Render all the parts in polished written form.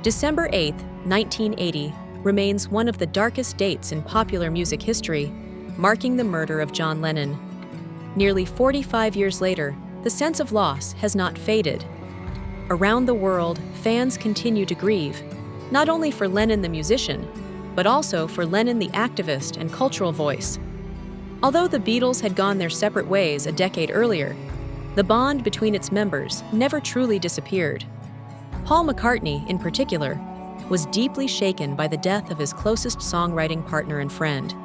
December 8, 1980, remains one of the darkest dates in popular music history, marking the murder of John Lennon. Nearly 45 years later, the sense of loss has not faded. Around the world, fans continue to grieve, not only for Lennon the musician, but also for Lennon the activist and cultural voice. Although the Beatles had gone their separate ways a decade earlier, the bond between its members never truly disappeared. Paul McCartney, in particular, was deeply shaken by the death of his closest songwriting partner and friend.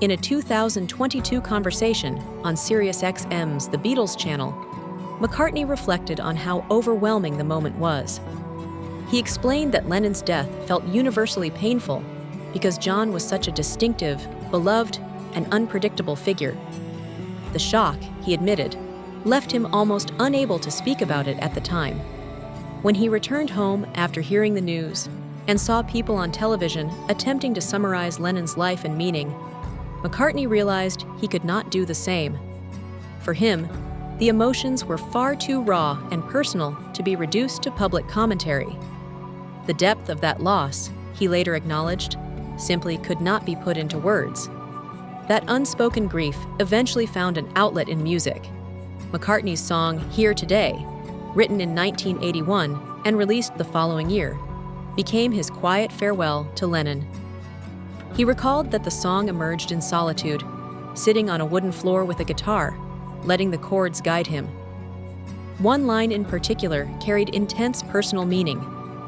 In a 2022 conversation on SiriusXM's The Beatles channel, McCartney reflected on how overwhelming the moment was. He explained that Lennon's death felt universally painful because John was such a distinctive, beloved, and unpredictable figure. The shock, he admitted, left him almost unable to speak about it at the time. When he returned home after hearing the news and saw people on television attempting to summarize Lennon's life and meaning, McCartney realized he could not do the same. For him, the emotions were far too raw and personal to be reduced to public commentary. The depth of that loss, he later acknowledged, simply could not be put into words. That unspoken grief eventually found an outlet in music. McCartney's song Here Today, written in 1981 and released the following year, became his quiet farewell to Lennon. He recalled that the song emerged in solitude, sitting on a wooden floor with a guitar, letting the chords guide him. One line in particular carried intense personal meaning,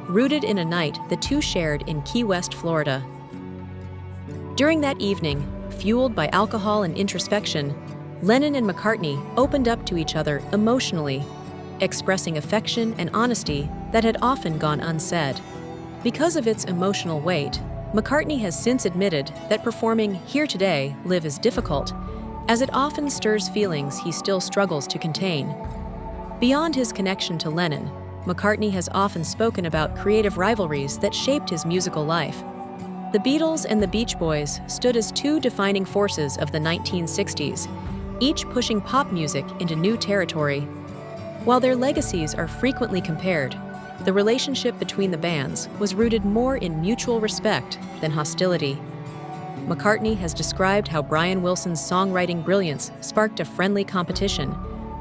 rooted in a night the two shared in Key West, Florida. During that evening, fueled by alcohol and introspection, Lennon and McCartney opened up to each other emotionally, expressing affection and honesty that had often gone unsaid. Because of its emotional weight, McCartney has since admitted that performing Here Today, Live is difficult, as it often stirs feelings he still struggles to contain. Beyond his connection to Lennon, McCartney has often spoken about creative rivalries that shaped his musical life. The Beatles and the Beach Boys stood as two defining forces of the 1960s, each pushing pop music into new territory. While their legacies are frequently compared, the relationship between the bands was rooted more in mutual respect than hostility. McCartney has described how Brian Wilson's songwriting brilliance sparked a friendly competition,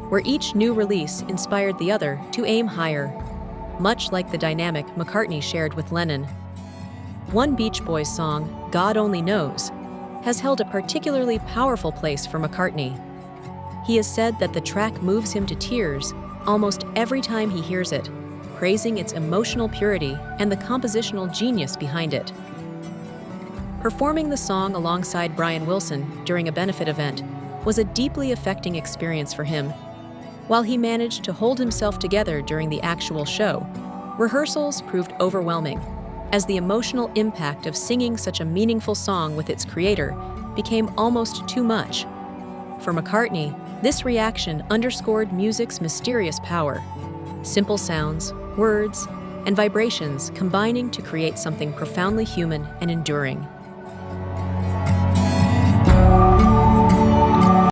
where each new release inspired the other to aim higher, much like the dynamic McCartney shared with Lennon. One Beach Boys song, God Only Knows, has held a particularly powerful place for McCartney. He has said that the track moves him to tears almost every time he hears it, praising its emotional purity and the compositional genius behind it. Performing the song alongside Brian Wilson during a benefit event was a deeply affecting experience for him. While he managed to hold himself together during the actual show, rehearsals proved overwhelming, as the emotional impact of singing such a meaningful song with its creator became almost too much. For McCartney, this reaction underscored music's mysterious power. Simple sounds, words, and vibrations combining to create something profoundly human and enduring.